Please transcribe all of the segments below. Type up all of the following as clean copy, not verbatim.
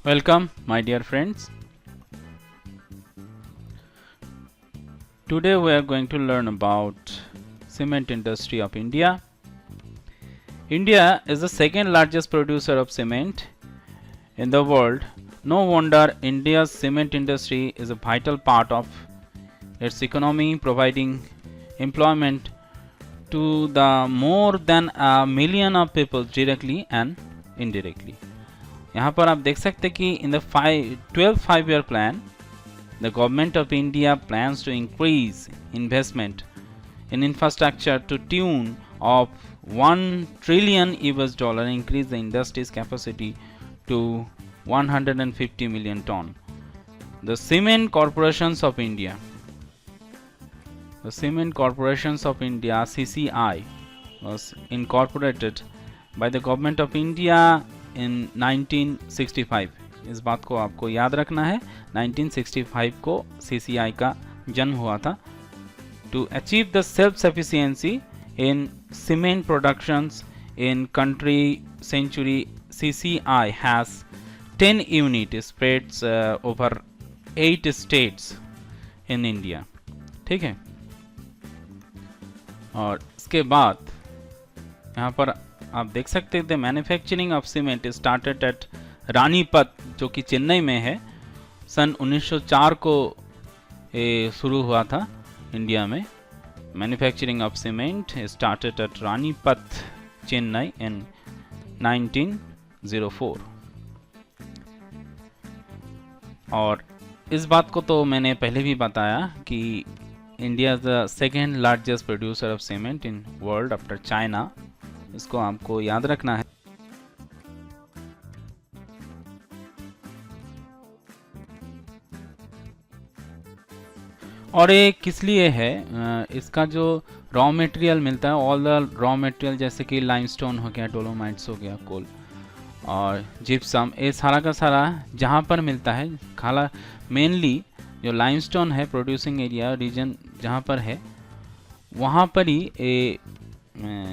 Welcome, my dear friends. Today we are going to learn about cement industry of India. India is the second largest producer of cement in the world. No wonder India's cement industry is a vital part of its economy, providing employment to the more than a million of people directly and indirectly. यहाँ पर आप देख सकते हैं कि in the 12 5-year plan, the government of India plans to increase investment in infrastructure to tune of $1 trillion, increase the industry's capacity to 150 million ton. The Cement Corporations of India, CCI, was incorporated by the government of India in 1965. इस बात को आपको याद रखना है, 1965 को CCI का जन्म हुआ था. To achieve the self-sufficiency in cement productions in country century, CCI has 10 units spread over 8 states in India. ठीक है. और इसके बाद यहाँ पर आप देख सकते हैं, manufacturing of cement started at Ranipet, जो कि चेन्नई में है. सन 1904 को शुरू हुआ था इंडिया में. Manufacturing of cement started at Ranipet, Chennai in 1904. और इस बात को तो मैंने पहले भी बताया कि India is the second largest producer of cement in world after China. इसको आपको याद रखना है. और ये किस लिए है? इसका जो रॉ मटेरियल मिलता है, ऑल द रॉ मटेरियल, जैसे कि लाइमस्टोन हो गया, डोलोमाइट्स हो गया, कोल और जिप्सम, ये सारा का सारा जहाँ पर मिलता है, खाला मेनली जो लाइमस्टोन है, प्रोड्यूसिंग एरिया रीजन जहाँ पर है, वहाँ पर ही ये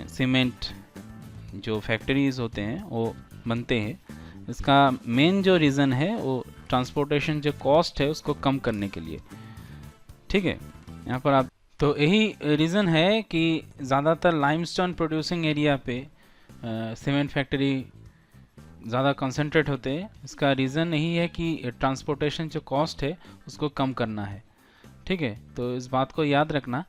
सीमेंट जो फैक्ट्रीज होते हैं वो बनते हैं. इसका मेन जो रीज़न है वो ट्रांसपोर्टेशन जो कॉस्ट है उसको कम करने के लिए. ठीक है, यहाँ पर आप तो यही रीज़न है कि ज़्यादातर लाइमस्टोन प्रोड्यूसिंग एरिया पे सीमेंट फैक्ट्री ज़्यादा कंसंट्रेट होते हैं. इसका रीज़न यही है कि ट्रांसपोर्टेशन जो कॉस्ट है उसको कम करना है. ठीक है, तो इस बात को याद रखना.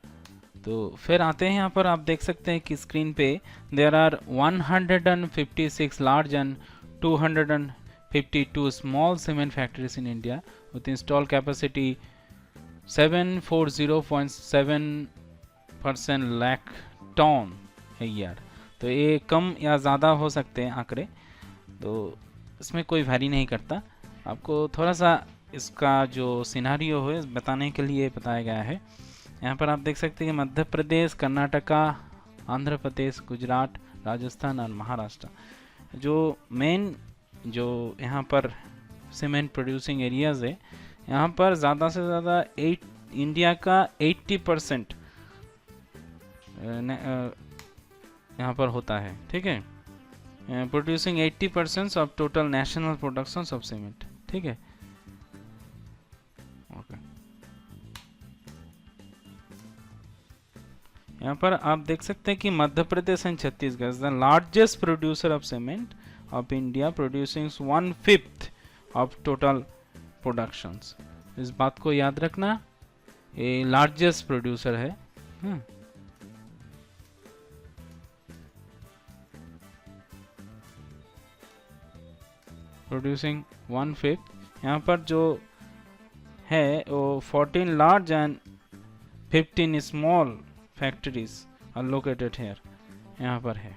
तो फिर आते हैं यहाँ पर, आप देख सकते हैं कि स्क्रीन पे there are 156 large and 252 small cement factories in India with install capacity 740.7% lakh ton है यार. तो ये कम या ज़्यादा हो सकते हैं आंकड़े, तो इसमें कोई वैरी नहीं करता. आपको थोड़ा सा इसका जो सिनारियो है बताने के लिए बताया गया है. यहाँ पर आप देख सकते हैं कि मध्य प्रदेश, कर्नाटका, आंध्र प्रदेश, गुजरात, राजस्थान और महाराष्ट्र जो मेन जो यहाँ पर सीमेंट प्रोड्यूसिंग एरियाज़ है, यहाँ पर ज़्यादा से ज़्यादा इंडिया का 80% यहाँ पर होता है. ठीक है, producing 80% of total national production of cement. ठीक है, ओके. यहाँ पर आप देख सकते हैं कि Madhya Pradesh and Chhattisgarh is the largest producer of cement of India, producing 1/5 of total productions. इस बात को याद रखना, ये लार्जेस्ट प्रोड्यूसर है. प्रोड्यूसिंग 1/5. यहाँ पर जो है वो 14 large and 15 small factories are located here, यहाँ पर है.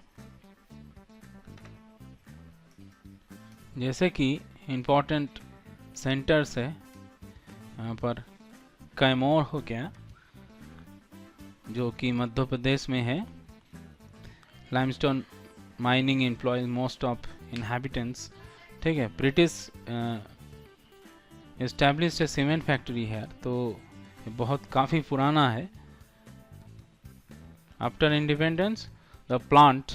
जैसे कि इम्पोर्टेंट सेंटर्स है, यहाँ पर कैमोर हो गया जो कि मध्य प्रदेश में है. Limestone mining employees most of inhabitants. ठीक है, ब्रिटिश एस्टैब्लिश्ड ए सीमेंट फैक्ट्री है, तो बहुत काफ़ी पुराना है. After independence the plant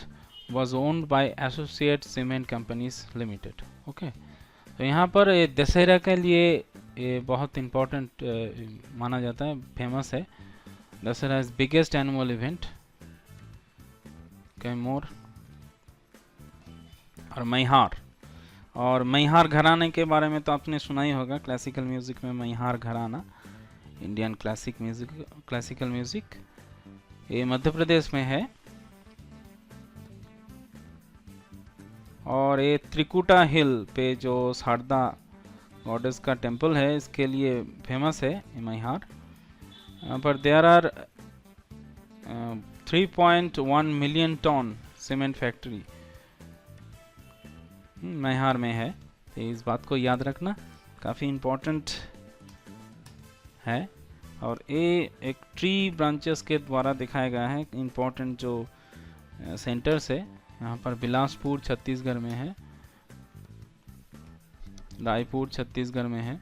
was owned by Associate Cement Companies Limited. Okay, तो यहाँ पर ये दशहरा के लिए ये बहुत इम्पोर्टेंट माना जाता है, फेमस है। Dussehra is biggest annual event. Kaimur और मैहार। और मैहार घराने के बारे में तो आपने सुना ही होगा, क्लासिकल म्यूजिक में मैहार घराना, इंडियन क्लासिकल म्यूजिक, ये मध्य प्रदेश में है। और ये त्रिकुटा हिल पे जो शारदा गॉडेस का टेम्पल है, इसके लिए फेमस है मैहार। यहाँ पर there are 3.1 million ton cement factory Maihar में है। तो इस बात को याद रखना, काफ़ी इम्पोर्टेंट है। और ये एक ट्री ब्रांचेस के द्वारा दिखाया गया है इम्पोर्टेंट जो सेंटर्स है। यहाँ पर बिलासपुर छत्तीसगढ़ में है, रायपुर छत्तीसगढ़ में है,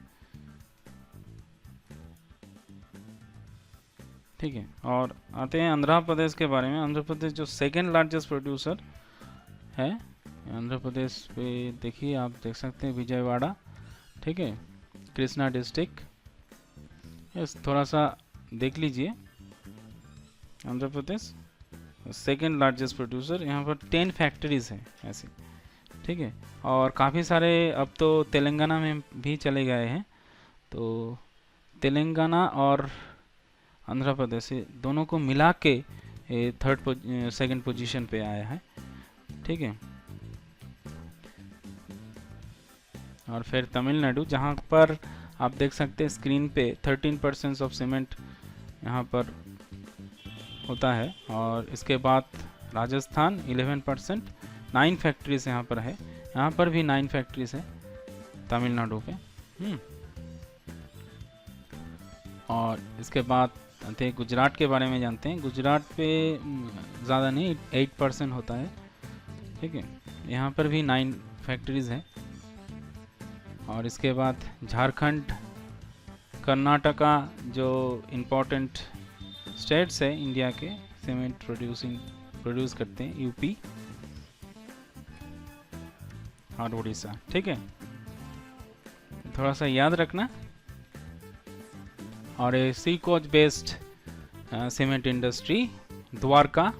ठीक है। और आते हैं आंध्र प्रदेश के बारे में। आंध्र प्रदेश जो सेकेंड लार्जेस्ट प्रोड्यूसर है, आंध्र प्रदेश पे देखिए, आप देख सकते हैं विजयवाड़ा, ठीक है, कृष्णा डिस्ट्रिक्ट। यस, थोड़ा सा देख लीजिए। Andhra Pradesh second largest producer, यहाँ पर 10 फैक्ट्रीज हैं ऐसे, ठीक है। और काफ़ी सारे अब तो तेलंगाना में भी चले गए हैं। तो तेलंगाना और आंध्र प्रदेश दोनों को मिला के सेकंड पोजीशन पे आया है, ठीक है। और फिर तमिलनाडु, जहाँ पर आप देख सकते हैं स्क्रीन पे 13% ऑफ सीमेंट यहाँ पर होता है। और इसके बाद राजस्थान 11%, 9 फैक्ट्रीज यहाँ पर है। यहाँ पर भी 9 फैक्ट्रीज है तमिलनाडु पे। और इसके बाद गुजरात के बारे में जानते हैं। गुजरात पे ज़्यादा नहीं, 8% होता है, ठीक है। यहाँ पर भी 9 फैक्ट्रीज हैं। और इसके बाद झारखंड, कर्नाटका जो इम्पोर्टेंट स्टेट्स है इंडिया के, सीमेंट प्रोड्यूस करते हैं, यूपी और उड़ीसा, ठीक है। थोड़ा सा याद रखना। और ये sea coast based cement industry Dwarka,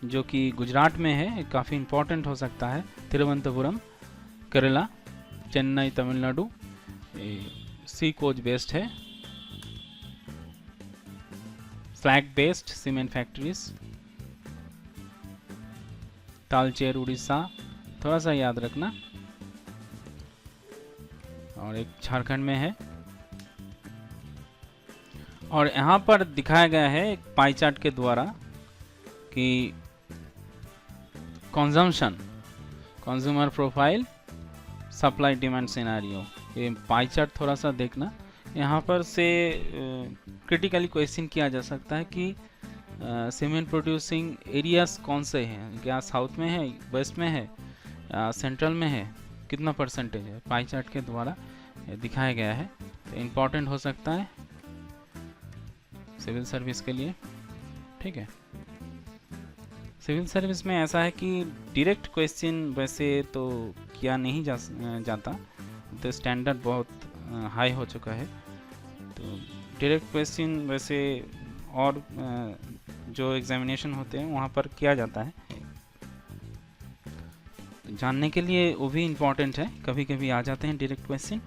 जो कि गुजरात में है, काफ़ी इम्पोर्टेंट हो सकता है। Thiruvananthapuram Kerala, Chennai Tamil Nadu, sea coast based है। Flag based cement factories Talcher Orissa, थोड़ा सा याद रखना। और एक झारखंड में है। और यहाँ पर दिखाया गया है एक पाई चार्ट के द्वारा कि consumer profile, supply demand scenario. ये पाई चार्ट थोड़ा सा देखना। यहाँ पर से क्रिटिकली क्वेश्चन किया जा सकता है कि सीमेंट प्रोड्यूसिंग एरियाज कौन से हैं, क्या साउथ में है, वेस्ट में है, सेंट्रल में है, कितना परसेंटेज है, पाई चार्ट के द्वारा दिखाया गया है। तो इम्पोर्टेंट हो सकता है सिविल सर्विस के लिए, ठीक है। सिविल सर्विस में ऐसा है कि डायरेक्ट क्वेश्चन वैसे तो किया नहीं जाता, तो स्टैंडर्ड बहुत हाई हो चुका है। तो डायरेक्ट क्वेश्चन वैसे और जो एग्जामिनेशन होते हैं वहाँ पर किया जाता है, जानने के लिए वो भी इम्पोर्टेंट है। कभी कभी आ जाते हैं डायरेक्ट क्वेश्चन।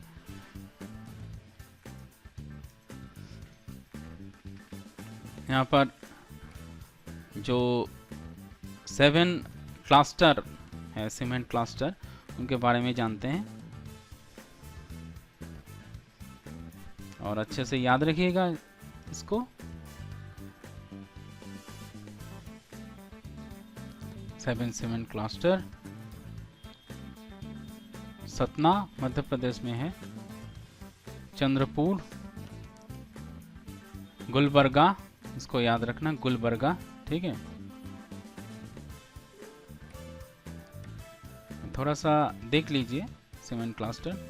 यहाँ पर जो 7 क्लस्टर है, सीमेंट क्लस्टर, उनके बारे में जानते हैं। और अच्छे से याद रखिएगा इसको। Seven cement cluster Satna Madhya Pradesh में है, चंद्रपुर, गुलबर्गा, इसको याद रखना, गुलबर्गा, ठीक है। थोड़ा सा देख लीजिए सीमेंट क्लस्टर।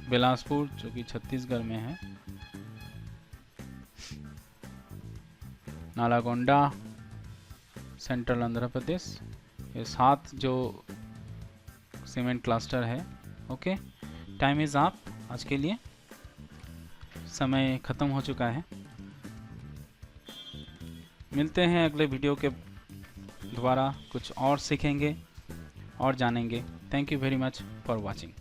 बिलासपुर जो कि छत्तीसगढ़ में है, नालागोंडा, सेंट्रल आंध्र प्रदेश। ये 7 जो सीमेंट क्लस्टर है। Okay, time is up. आज के लिए समय ख़त्म हो चुका है। मिलते हैं अगले वीडियो के द्वारा, कुछ और सीखेंगे और जानेंगे। Thank you very much for watching.